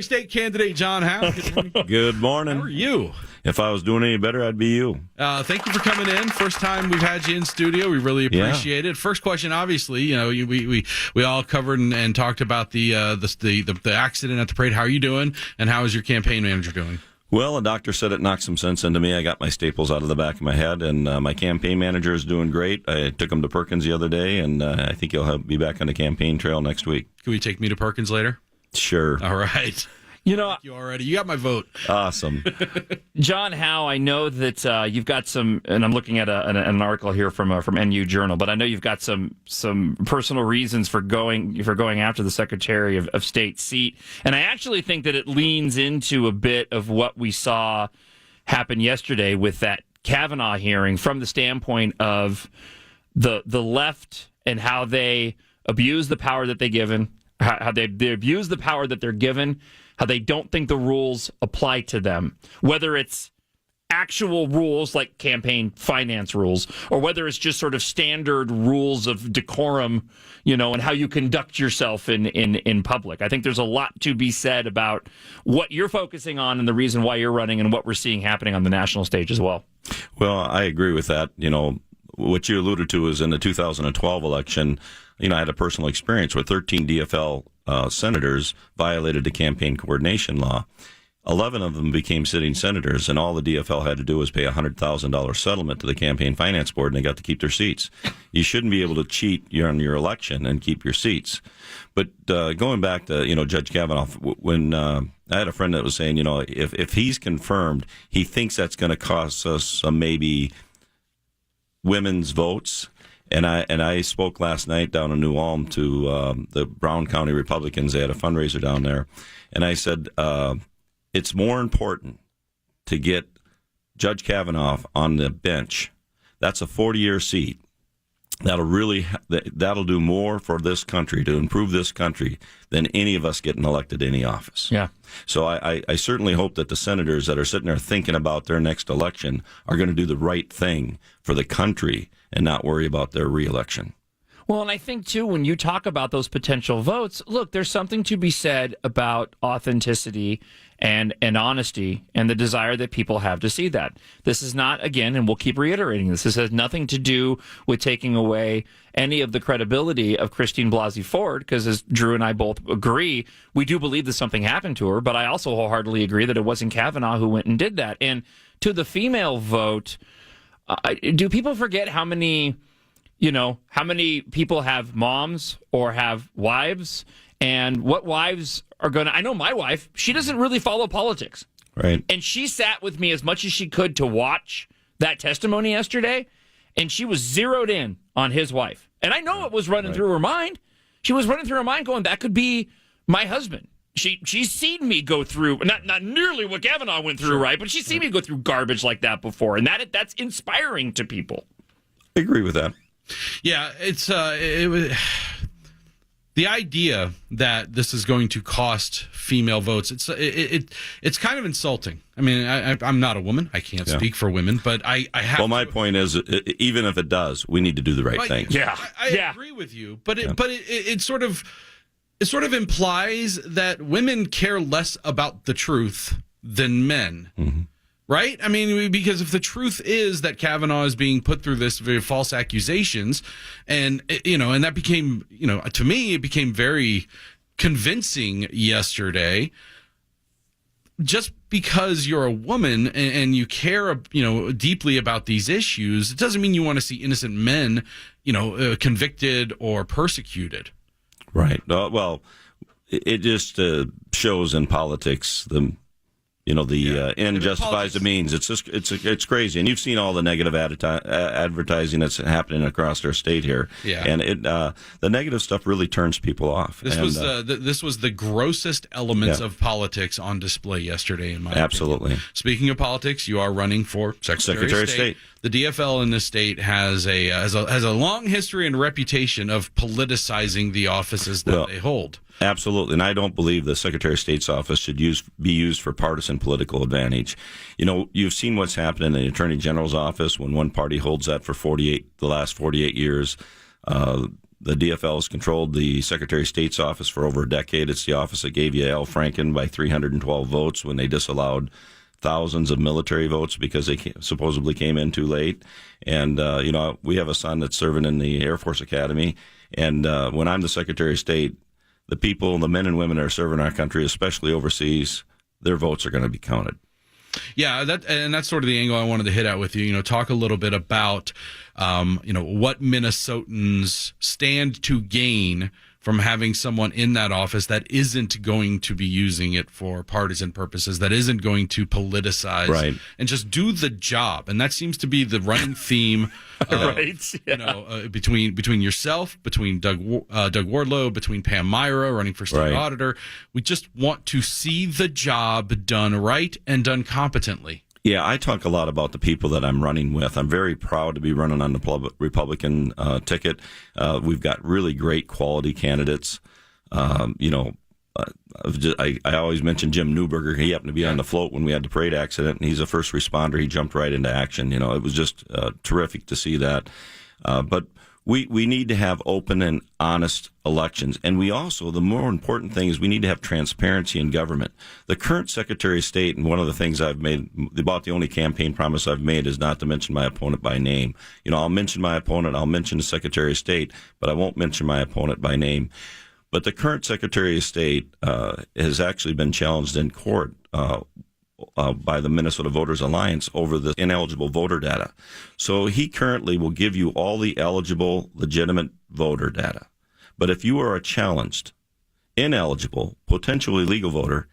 State candidate John Howe. Good morning. Good morning. How are you? If I was doing any better, I'd be you. Thank you for coming in. First time we've had you in studio. We really appreciate it. First question, obviously, we all covered and talked about the accident at the parade. How are you doing? And how is your campaign manager doing? Well, a doctor said it knocked some sense into me. I got my staples out of the back of my head, and my campaign manager is doing great. I took him to Perkins the other day, and I think he'll be back on the campaign trail next week. Can we take me to Perkins later? Sure. All right. You got my vote. Awesome. John Howe, I know that you've got some, and I'm looking at an article here from NU Journal, but I know you've got some personal reasons for going after the Secretary of State seat, and I actually think that it leans into a bit of what we saw happen yesterday with that Kavanaugh hearing from the standpoint of the left and how they abuse the power that they're given, how they abuse the power that they're given, how they don't think the rules apply to them, whether it's actual rules like campaign finance rules, or whether it's just sort of standard rules of decorum, and how you conduct yourself in public. I think there's a lot to be said about what you're focusing on and the reason why you're running and what we're seeing happening on the national stage as well. Well, I agree with that. What you alluded to is in the 2012 election, I had a personal experience where 13 DFL senators violated the campaign coordination law. 11 of them became sitting senators, and all the DFL had to do was pay a $100,000 settlement to the campaign finance board, and they got to keep their seats. You shouldn't be able to cheat on your election and keep your seats. But going back to Judge Kavanaugh, when I had a friend that was saying, if he's confirmed, he thinks that's going to cost us some maybe women's votes. And I spoke last night down in New Ulm to the Brown County Republicans. They had a fundraiser down there. And I said, it's more important to get Judge Kavanaugh on the bench. That's a 40-year seat. That'll do more for this country, to improve this country, than any of us getting elected to any office. Yeah. So I certainly hope that the senators that are sitting there thinking about their next election are going to do the right thing for the country and not worry about their reelection. Well, and I think, too, when you talk about those potential votes, look, there's something to be said about authenticity and honesty and the desire that people have to see that. This is not, again, and we'll keep reiterating this has nothing to do with taking away any of the credibility of Christine Blasey Ford, because as Drew and I both agree, we do believe that something happened to her, but I also wholeheartedly agree that it wasn't Kavanaugh who went and did that. And to the female vote, do people forget how many people have moms or have wives, and what wives are going to... I know my wife, she doesn't really follow politics. Right. And she sat with me as much as she could to watch that testimony yesterday, and she was zeroed in on his wife. And I know it was running through her mind. She was running through her mind going, that could be my husband. She's seen me go through, not nearly what Kavanaugh went through, right? But she's seen me go through garbage like that before, and that's inspiring to people. I agree with that. Yeah, it's the idea that this is going to cost female votes. It's kind of insulting. I mean, I'm not a woman. I can't speak for women, but I have. Well, my point is, even if it does, we need to do the right thing. Yeah, I agree with you, but it sort of implies that women care less about the truth than men. Mm-hmm. Right? I mean, because if the truth is that Kavanaugh is being put through this very false accusations, and that became, to me, it became very convincing yesterday. Just because you're a woman and you care, deeply about these issues, it doesn't mean you want to see innocent men, convicted or persecuted. Right. Well, it just shows in politics the end justifies the means. It's crazy, and you've seen all the negative advertising that's happening across our state here. Yeah, and the negative stuff really turns people off. This was the grossest elements of politics on display yesterday, in my absolutely. opinion. Speaking of politics, you are running for Secretary of State. The DFL in this state has a long history and reputation of politicizing the offices that they hold. Absolutely, and I don't believe the Secretary of State's office should be used for partisan political advantage. You've seen what's happened in the Attorney General's office when one party holds that for the last 48 years. The DFL has controlled the Secretary of State's office for over a decade. It's the office that gave you Al Franken by 312 votes when they disallowed thousands of military votes because they supposedly came in too late. And, we have a son that's serving in the Air Force Academy. And when I'm the Secretary of State, the people, the men and women that are serving our country, especially overseas, their votes are going to be counted. Yeah, that's sort of the angle I wanted to hit at with you. Talk a little bit about, what Minnesotans stand to gain from having someone in that office that isn't going to be using it for partisan purposes, that isn't going to politicize and just do the job. And that seems to be the running theme, between yourself, between Doug Wardlow, between Pam Myra running for state auditor. We just want to see the job done right and done competently. Yeah, I talk a lot about the people that I'm running with. I'm very proud to be running on the Republican ticket. We've got really great quality candidates. I always mention Jim Newberger. He happened to be on the float when we had the parade accident, and he's a first responder. He jumped right into action. It was just terrific to see that. But we need to have open and honest elections. And we also, the more important thing is we need to have transparency in government. The current Secretary of State, and one of the things I've made, about the only campaign promise I've made is not to mention my opponent by name. I'll mention my opponent, I'll mention the Secretary of State, but I won't mention my opponent by name. But the current Secretary of State has actually been challenged in court by the Minnesota Voters Alliance over the ineligible voter data. So he currently will give you all the eligible, legitimate voter data. But if you are a challenged, ineligible, potentially illegal voter,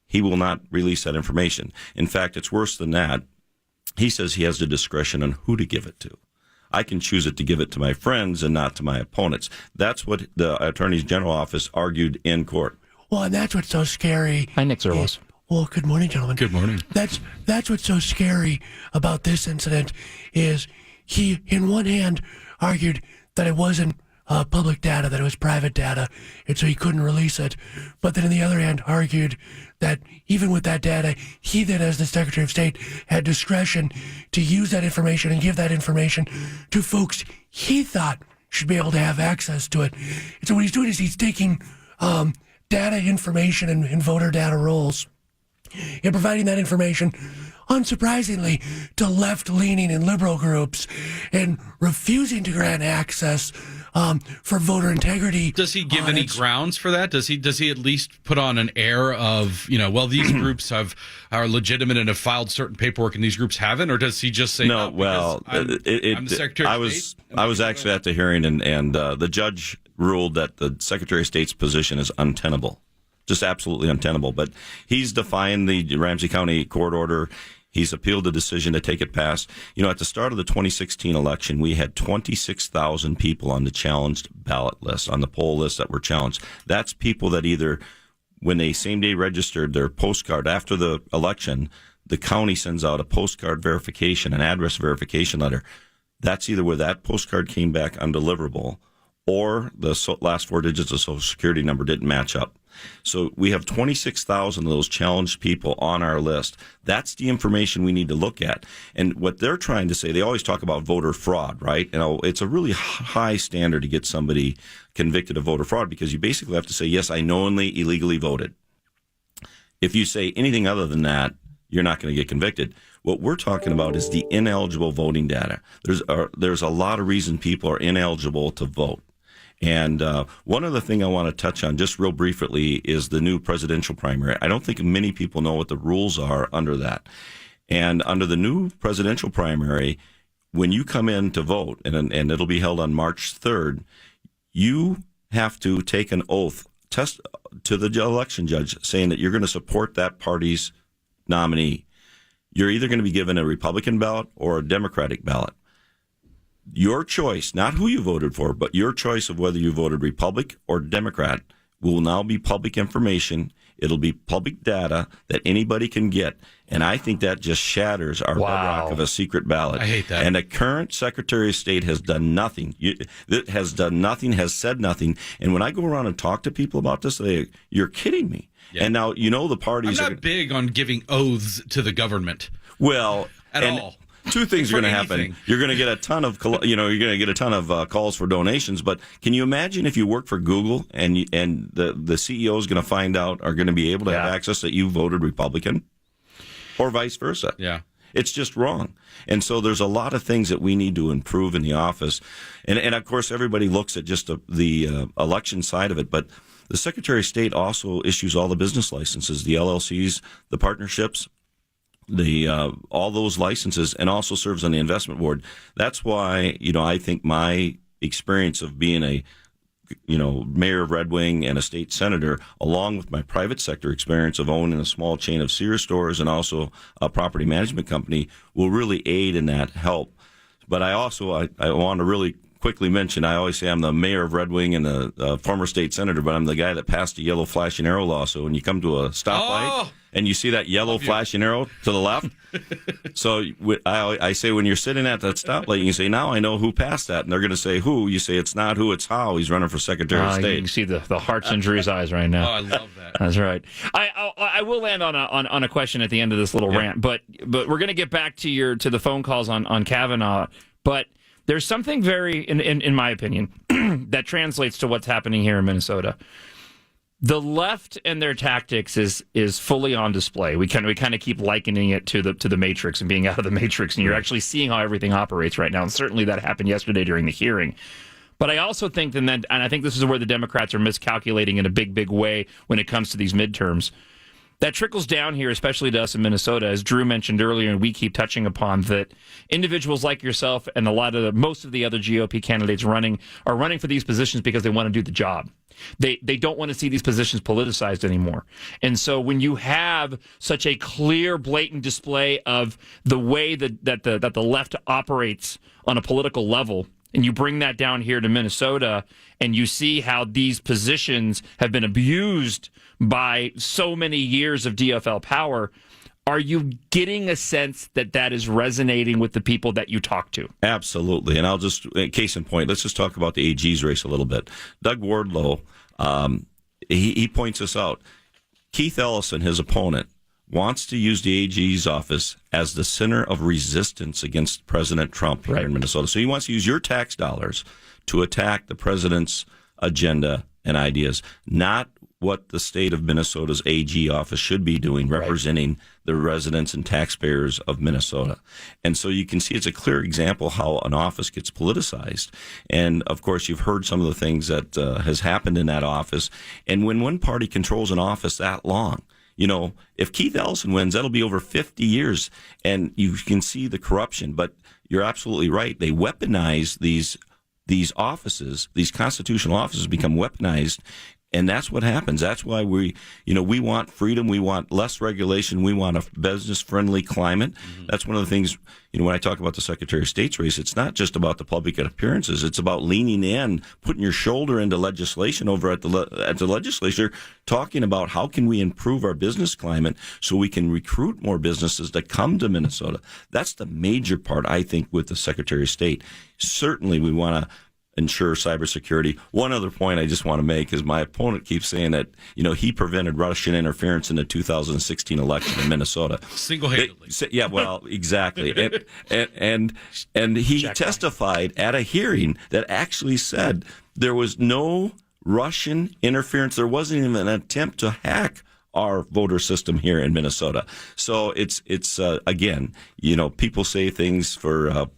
he will not release that information. In fact, it's worse than that. He says he has the discretion on who to give it to. I can choose it to give it to my friends and not to my opponents. That's what the Attorney General office argued in court. Well, and that's what's so scary. Hi, Nick Zerlos. Well, good morning, gentlemen. Good morning. That's what's so scary about this incident is he, in one hand, argued that it wasn't public data, that it was private data, and so he couldn't release it. But then, on the other hand, argued that even with that data, he then, as the Secretary of State, had discretion to use that information and give that information to folks he thought should be able to have access to it. And so what he's doing is he's taking data information and voter data rolls and providing that information, unsurprisingly, to left-leaning and liberal groups and refusing to grant access for voter integrity. Does he give any grounds for that? Does he at least put on an air of, these groups are legitimate and have filed certain paperwork and these groups haven't? Or does he just say, no, well, I'm the Secretary of State? I was actually at the hearing and the judge ruled that the Secretary of State's position is untenable. Just absolutely untenable. But he's defying the Ramsey County court order. He's appealed the decision to take it past. At the start of the 2016 election, we had 26,000 people on the challenged ballot list, on the poll list that were challenged. That's people that either, when they same day registered their postcard after the election, the county sends out a postcard verification, an address verification letter. That's either where that postcard came back undeliverable or the last four digits of Social Security number didn't match up. So we have 26,000 of those challenged people on our list. That's the information we need to look at. And what they're trying to say, they always talk about voter fraud, right? It's a really high standard to get somebody convicted of voter fraud because you basically have to say, yes, I knowingly, illegally voted. If you say anything other than that, you're not going to get convicted. What we're talking about is the ineligible voting data. There's a lot of reasons people are ineligible to vote. And one other thing I want to touch on just real briefly is the new presidential primary. I don't think many people know what the rules are under that. And under the new presidential primary, when you come in to vote, and it'll be held on March 3rd, you have to take an oath to the election judge saying that you're going to support that party's nominee. You're either going to be given a Republican ballot or a Democratic ballot. Your choice, not who you voted for, but your choice of whether you voted Republican or Democrat will now be public information. It'll be public data that anybody can get. And I think that just shatters our bedrock of a secret ballot. I hate that. And the current Secretary of State has done nothing. Has said nothing. And when I go around and talk to people about this, you're kidding me. Yeah. And now, the parties I'm not big on giving oaths to the government. Well, at all. two things are For going to happen. anything. You're going to get a ton of, calls for donations. But can you imagine if you work for Google and the CEO is going to find out, are going to be able to have access that you voted Republican, or vice versa? Yeah. It's just wrong. And so there's a lot of things that we need to improve in the office. And of course, everybody looks at just the election side of it. But the Secretary of State also issues all the business licenses, the LLCs, the partnerships, all those licenses, and also serves on the investment board. That's why, I think my experience of being a mayor of Red Wing and a state senator, along with my private sector experience of owning a small chain of Sears stores and also a property management company, will really aid in that help. But I want to really quickly mention, I always say I'm the mayor of Red Wing and a former state senator, but I'm the guy that passed the yellow flashing arrow law. So when you come to a stoplight and you see that yellow flashing arrow to the left, so I say when you're sitting at that stoplight, you can say, now I know who passed that. And they're going to say who. You say it's not who, it's Howe. He's running for Secretary of State. You can see the hearts in Drew's eyes right now. Oh, I love that. That's right. I will land on a question at the end of this little rant, but we're going to get back to the phone calls on Kavanaugh. But there's something very, in my opinion, that translates to what's happening here in Minnesota. The left and their tactics is fully on display. We kind of keep likening it to the Matrix and being out of the Matrix, and you're actually seeing how everything operates right now. And certainly that happened yesterday during the hearing. But I also think and I think this is where the Democrats are miscalculating in a big way when it comes to these midterms. That trickles down here, especially to us in Minnesota, as Drew mentioned earlier, and we keep touching upon, that individuals like yourself and most of the other GOP candidates are running for these positions because they want to do the job. They don't want to see these positions politicized anymore. And so when you have such a clear, blatant display of the way that the left operates on a political level, and you bring that down here to Minnesota, and you see how these positions have been abused by so many years of DFL power, are you getting a sense that is resonating with the people that you talk to? Absolutely. And I'll just, case in point, let's just talk about the AG's race a little bit. Doug Wardlow, he points this out. Keith Ellison, his opponent, wants to use the AG's office as the center of resistance against President Trump here in Minnesota. So he wants to use your tax dollars to attack the president's agenda and ideas, not what the state of Minnesota's AG office should be doing, representing the residents and taxpayers of Minnesota. And so you can see it's a clear example how an office gets politicized. And, of course, you've heard some of the things that has happened in that office. And when one party controls an office that long, if Keith Ellison wins, that'll be over 50 years, and you can see the corruption. But you're absolutely right. They weaponize these offices, these constitutional offices become weaponized, and that's what happens. That's why we want freedom, we want less regulation, we want a business-friendly climate. Mm-hmm. That's one of the things, when I talk about the Secretary of State's race, it's not just about the public appearances. It's about leaning in, putting your shoulder into legislation over at the legislature, talking about how can we improve our business climate so we can recruit more businesses to come to Minnesota. That's the major part, I think, with the Secretary of State. Certainly, we want to ensure cybersecurity. One other point I just want to make is my opponent keeps saying that, he prevented Russian interference in the 2016 election in Minnesota. Single-handedly. Yeah, well, exactly. and he testified at a hearing that actually said there was no Russian interference. There wasn't even an attempt to hack our voter system here in Minnesota. So it's again, people say things for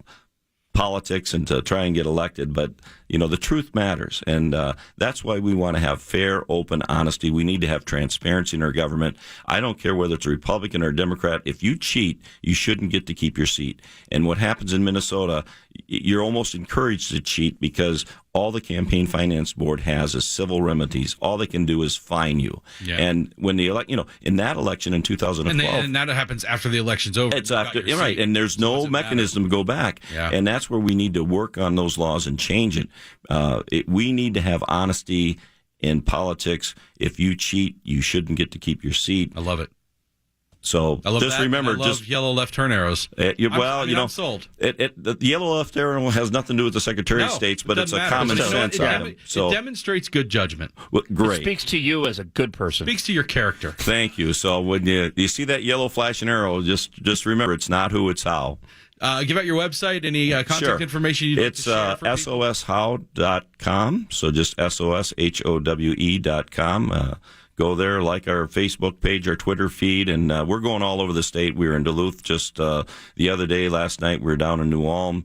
politics and to try and get elected, but the truth matters, and that's why we want to have fair, open honesty. We need to have transparency in our government. I don't care whether it's a Republican or a Democrat. If you cheat, you shouldn't get to keep your seat. And what happens in Minnesota, you're almost encouraged to cheat because all the Campaign Finance Board has is civil remedies. All they can do is fine you. Yeah. And when in that election in 2012, and that happens after the election's over. It's after, right? And there's no mechanism to go back. Yeah. And that's where we need to work on those laws and change it. We need to have honesty in politics. If you cheat, you shouldn't get to keep your seat. I love it. So I love just that. remember, I love yellow left turn arrows. I'm sold. The yellow left arrow has nothing to do with the Secretary of State's, but it's a common sense item. It demonstrates good judgment. Well, great. It speaks to you as a good person. Speaks to your character. Thank you. So when you see that yellow flashing arrow, just remember it's not who, it's how. Give out your website, any contact information you'd like to share for people? SOSHowe.com. So just SOSHOWE.com. Go there, like our Facebook page, our Twitter feed, and we're going all over the state. We were in Duluth just the other day. Last night we were down in New Ulm.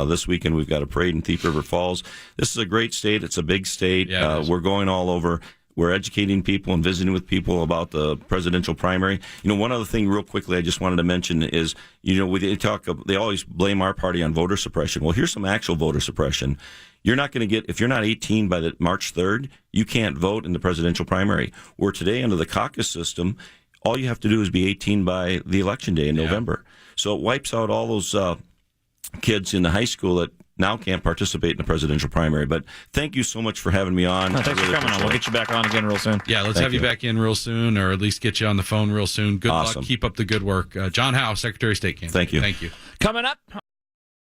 This weekend we've got a parade in Thief River Falls. This is a great state. It's a big state. Yeah, we're going all over. We're educating people and visiting with people about the presidential primary. One other thing real quickly I just wanted to mention is, they always blame our party on voter suppression. Well, here's some actual voter suppression. You're not going to if you're not 18 by the March 3rd, you can't vote in the presidential primary. Where today, under the caucus system, all you have to do is be 18 by the election day in November. So it wipes out all those kids in the high school that now can't participate in the presidential primary. But thank you so much for having me on. Thanks for coming on. We'll get you back on again real soon. Yeah, let's have you back in real soon, or at least get you on the phone real soon. Good luck. Awesome. Keep up the good work. John Howe, Secretary of State candidate. Thank you. Thank you. Coming up.